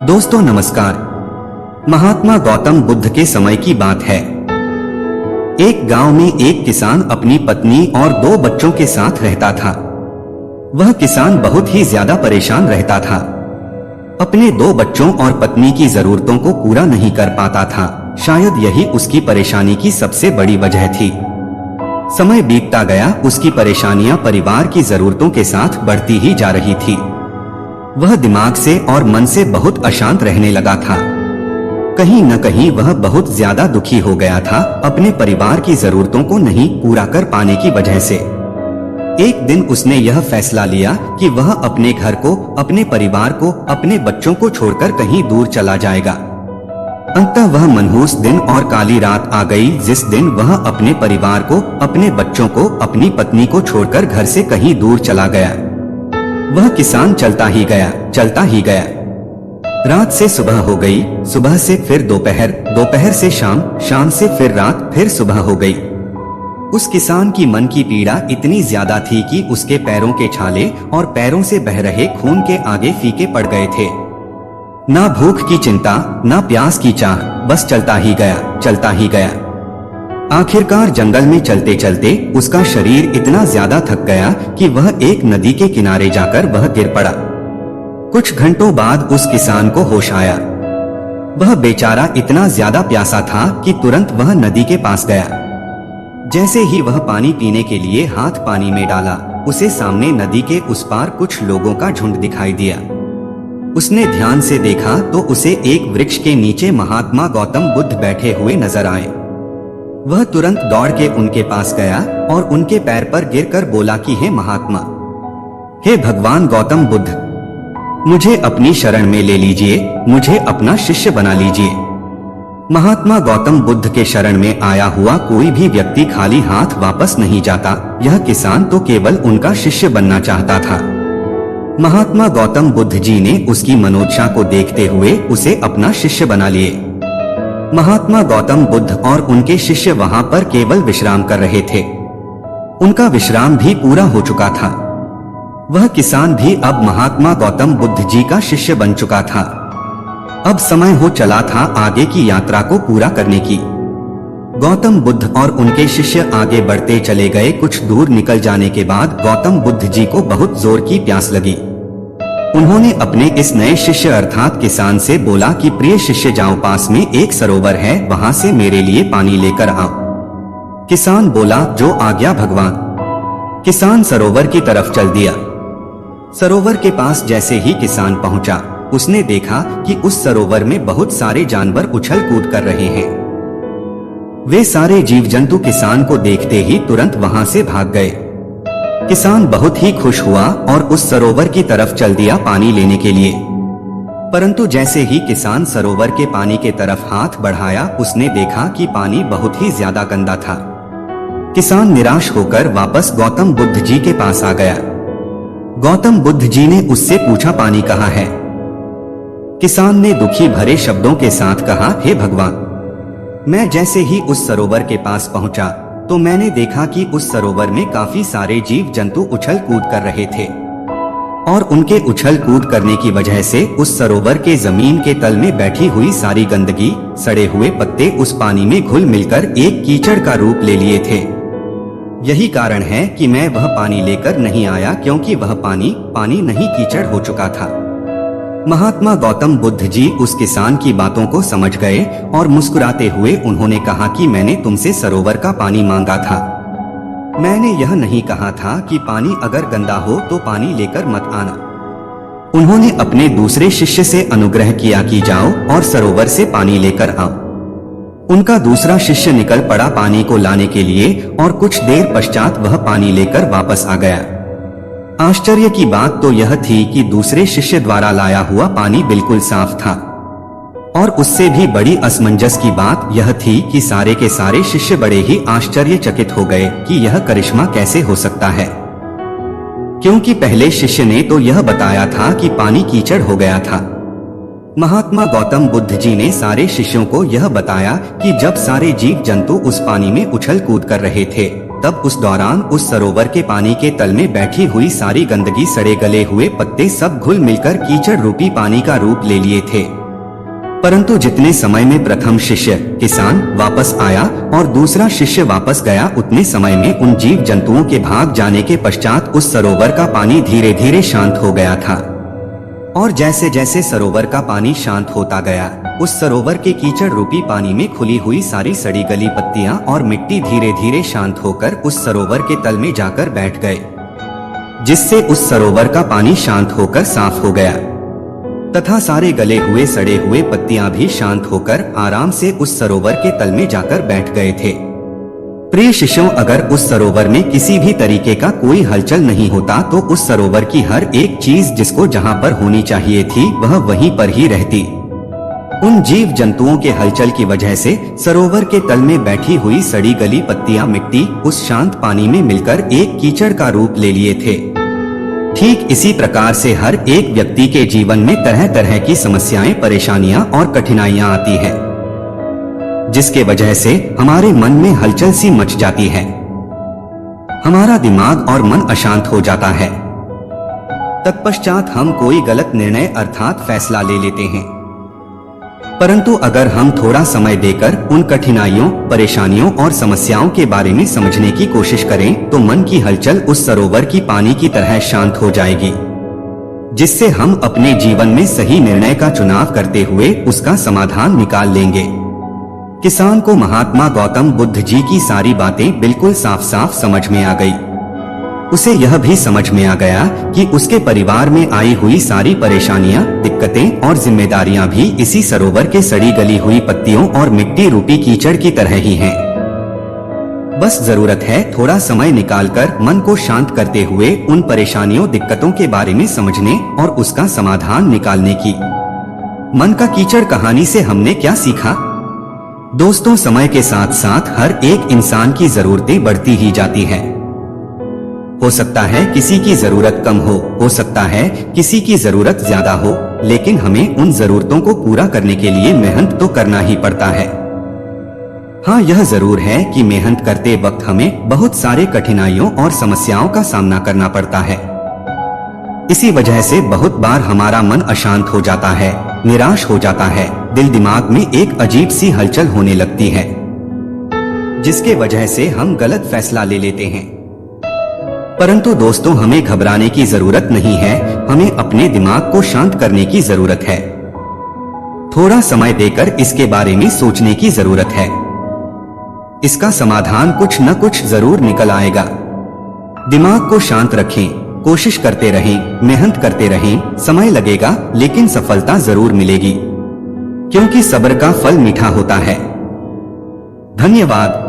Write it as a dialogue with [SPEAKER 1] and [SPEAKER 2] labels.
[SPEAKER 1] दोस्तों नमस्कार। महात्मा गौतम बुद्ध के समय की बात है। एक गांव में एक किसान अपनी पत्नी और 2 बच्चों के साथ रहता था। वह किसान बहुत ही ज्यादा परेशान रहता था। अपने 2 बच्चों और पत्नी की जरूरतों को पूरा नहीं कर पाता था। शायद यही उसकी परेशानी की सबसे बड़ी वजह थी। समय बीतता गया, उसकी परेशानियां परिवार की जरूरतों के साथ बढ़ती ही जा रही थी। वह दिमाग से और मन से बहुत अशांत रहने लगा था। कहीं न कहीं वह बहुत ज्यादा दुखी हो गया था, अपने परिवार की जरूरतों को नहीं पूरा कर पाने की वजह से। एक दिन उसने यह फैसला लिया कि वह अपने घर को, अपने परिवार को, अपने बच्चों को छोड़कर कहीं दूर चला जाएगा। अंततः वह मनहूस दिन और काली रात आ गई, जिस दिन वह अपने परिवार को, अपने बच्चों को, अपनी पत्नी को छोड़कर घर से कहीं दूर चला गया। वह किसान चलता ही गया, चलता ही गया। रात से सुबह हो गई, सुबह से फिर दोपहर, दोपहर से शाम, शाम से फिर रात, फिर सुबह हो गई। उस किसान की मन की पीड़ा इतनी ज्यादा थी कि उसके पैरों के छाले और पैरों से बह रहे खून के आगे फीके पड़ गए थे। ना भूख की चिंता, ना प्यास की चाह, बस चलता ही गया, चलता ही गया। आखिरकार जंगल में चलते चलते उसका शरीर इतना ज्यादा थक गया कि वह एक नदी के किनारे जाकर वह गिर पड़ा। कुछ घंटों बाद उस किसान को होश आया। वह बेचारा इतना ज्यादा प्यासा था कि तुरंत वह नदी के पास गया। जैसे ही वह पानी पीने के लिए हाथ पानी में डाला, उसे सामने नदी के उस पार कुछ लोगों का झुंड दिखाई दिया। उसने ध्यान से देखा तो उसे एक वृक्ष के नीचे महात्मा गौतम बुद्ध बैठे हुए नजर आए। वह तुरंत दौड़ के उनके पास गया और उनके पैर पर गिरकर बोला कि हे महात्मा, हे भगवान गौतम बुद्ध, मुझे अपनी शरण में ले लीजिए, मुझे अपना शिष्य बना लीजिए। महात्मा गौतम बुद्ध के शरण में आया हुआ कोई भी व्यक्ति खाली हाथ वापस नहीं जाता। यह किसान तो केवल उनका शिष्य बनना चाहता था। महात्मा गौतम बुद्ध जी ने उसकी मनोदशा को देखते हुए उसे अपना शिष्य बना लिए। महात्मा गौतम बुद्ध और उनके शिष्य वहां पर केवल विश्राम कर रहे थे। उनका विश्राम भी पूरा हो चुका था। वह किसान भी अब महात्मा गौतम बुद्ध जी का शिष्य बन चुका था। अब समय हो चला था आगे की यात्रा को पूरा करने की। गौतम बुद्ध और उनके शिष्य आगे बढ़ते चले गए। कुछ दूर निकल जाने के बाद गौतम बुद्ध जी को बहुत जोर की प्यास लगी। उन्होंने अपने इस नए शिष्य अर्थात किसान से बोला कि प्रिय शिष्य, जाओ, पास में एक सरोवर है, वहां से मेरे लिए पानी लेकर आओ। किसान बोला, जो आज्ञा भगवान। किसान सरोवर की तरफ चल दिया। सरोवर के पास जैसे ही किसान पहुंचा, उसने देखा कि उस सरोवर में बहुत सारे जानवर उछल कूद कर रहे हैं। वे सारे जीव जंतु किसान को देखते ही तुरंत वहां से भाग गए। किसान बहुत ही खुश हुआ और उस सरोवर की तरफ चल दिया पानी लेने के लिए। परंतु जैसे ही किसान सरोवर के पानी के तरफ हाथ बढ़ाया, उसने देखा कि पानी बहुत ही ज्यादा गंदा था। किसान निराश होकर वापस गौतम बुद्ध जी के पास आ गया। गौतम बुद्ध जी ने उससे पूछा, पानी कहाँ है? किसान ने दुखी भरे शब्दों के साथ कहा, हे भगवान, मैं जैसे ही उस सरोवर के पास पहुंचा तो मैंने देखा कि उस सरोवर में काफी सारे जीव जंतु उछल कूद कर रहे थे और उनके उछल कूद करने की वजह से उस सरोवर के जमीन के तल में बैठी हुई सारी गंदगी, सड़े हुए पत्ते उस पानी में घुल मिलकर एक कीचड़ का रूप ले लिए थे। यही कारण है कि मैं वह पानी लेकर नहीं आया, क्योंकि वह पानी नहीं कीचड़ हो चुका था। महात्मा गौतम बुद्ध जी उस किसान की बातों को समझ गए और मुस्कुराते हुए उन्होंने कहा कि मैंने तुमसे सरोवर का पानी मांगा था। मैंने यह नहीं कहा था कि पानी अगर गंदा हो तो पानी लेकर मत आना। उन्होंने अपने दूसरे शिष्य से अनुग्रह किया कि जाओ और सरोवर से पानी लेकर आओ। उनका दूसरा शिष्य निकल पड़ा पानी को लाने के लिए और कुछ देर पश्चात वह पानी लेकर वापस आ गया। आश्चर्य की बात तो यह थी कि दूसरे शिष्य द्वारा लाया हुआ पानी बिल्कुल साफ था और उससे भी बड़ी असमंजस की बात यह थी कि सारे के सारे शिष्य बड़े ही आश्चर्यचकित हो गए कि यह करिश्मा कैसे हो सकता है, क्योंकि पहले शिष्य ने तो यह बताया था कि पानी कीचड़ हो गया था। महात्मा गौतम बुद्ध जी ने सारे शिष्यों को यह बताया कि जब सारे जीव जंतु उस पानी में उछल कूद कर रहे थे, तब उस दौरान उस सरोवर के पानी के तल में बैठी हुई सारी गंदगी, सड़े गले हुए पत्ते सब घुल मिलकर कीचड़ रूपी पानी का रूप ले लिए थे। परंतु जितने समय में प्रथम शिष्य किसान वापस आया और दूसरा शिष्य वापस गया, उतने समय में उन जीव जंतुओं के भाग जाने के पश्चात उस सरोवर का पानी धीरे धीरे शांत हो गया था। और जैसे जैसे सरोवर का पानी शांत होता गया, उस सरोवर के कीचड़ रूपी पानी में खुली हुई सारी सड़ी गली पत्तियां और मिट्टी धीरे धीरे शांत होकर उस सरोवर के तल में जाकर बैठ गए, जिससे उस सरोवर का पानी शांत होकर साफ हो गया तथा सारे गले हुए सड़े हुए पत्तियां भी शांत होकर आराम से उस सरोवर के तल में जाकर बैठ गए थे। प्रिय शिष्यों, अगर उस सरोवर में किसी भी तरीके का कोई हलचल नहीं होता तो उस सरोवर की हर एक चीज जिसको जहां पर होनी चाहिए थी वह वहीं पर ही रहती। उन जीव जंतुओं के हलचल की वजह से सरोवर के तल में बैठी हुई सड़ी गली पत्तियां, मिट्टी उस शांत पानी में मिलकर एक कीचड़ का रूप ले लिए थे। ठीक इसी प्रकार से हर एक व्यक्ति के जीवन में तरह तरह की समस्याएं, परेशानियां और कठिनाइयां आती है, जिसके वजह से हमारे मन में हलचल सी मच जाती है, हमारा दिमाग और मन अशांत हो जाता है। तत्पश्चात हम कोई गलत निर्णय अर्थात फैसला ले लेते हैं। परंतु अगर हम थोड़ा समय देकर उन कठिनाइयों, परेशानियों और समस्याओं के बारे में समझने की कोशिश करें तो मन की हलचल उस सरोवर की पानी की तरह शांत हो जाएगी, जिससे हम अपने जीवन में सही निर्णय का चुनाव करते हुए उसका समाधान निकाल लेंगे। किसान को महात्मा गौतम बुद्ध जी की सारी बातें बिल्कुल साफ साफ समझ में आ गई। उसे यह भी समझ में आ गया कि उसके परिवार में आई हुई सारी परेशानियां, दिक्कतें और जिम्मेदारियां भी इसी सरोवर के सड़ी गली हुई पत्तियों और मिट्टी रूपी कीचड़ की तरह ही हैं। बस जरूरत है थोड़ा समय निकालकर मन को शांत करते हुए उन परेशानियों, दिक्कतों के बारे में समझने और उसका समाधान निकालने की। मन का कीचड़ कहानी से हमने क्या सीखा? दोस्तों, समय के साथ साथ हर एक इंसान की जरूरतें बढ़ती ही जाती है। हो सकता है किसी की जरूरत कम हो सकता है किसी की जरूरत ज्यादा हो, लेकिन हमें उन जरूरतों को पूरा करने के लिए मेहनत तो करना ही पड़ता है। हाँ, यह जरूर है कि मेहनत करते वक्त हमें बहुत सारे कठिनाइयों और समस्याओं का सामना करना पड़ता है। इसी वजह से बहुत बार हमारा मन अशांत हो जाता है, निराश हो जाता है, दिल दिमाग में एक अजीब सी हलचल होने लगती है, जिसके वजह से हम गलत फैसला ले लेते हैं। परंतु दोस्तों, हमें घबराने की जरूरत नहीं है, हमें अपने दिमाग को शांत करने की जरूरत है। थोड़ा समय देकर इसके बारे में सोचने की जरूरत है। इसका समाधान कुछ न कुछ जरूर निकल आएगा। दिमाग को शांत रखें, कोशिश करते रहें, मेहनत करते रहें। समय लगेगा लेकिन सफलता जरूर मिलेगी, क्योंकि सब्र का फल मीठा होता है। धन्यवाद।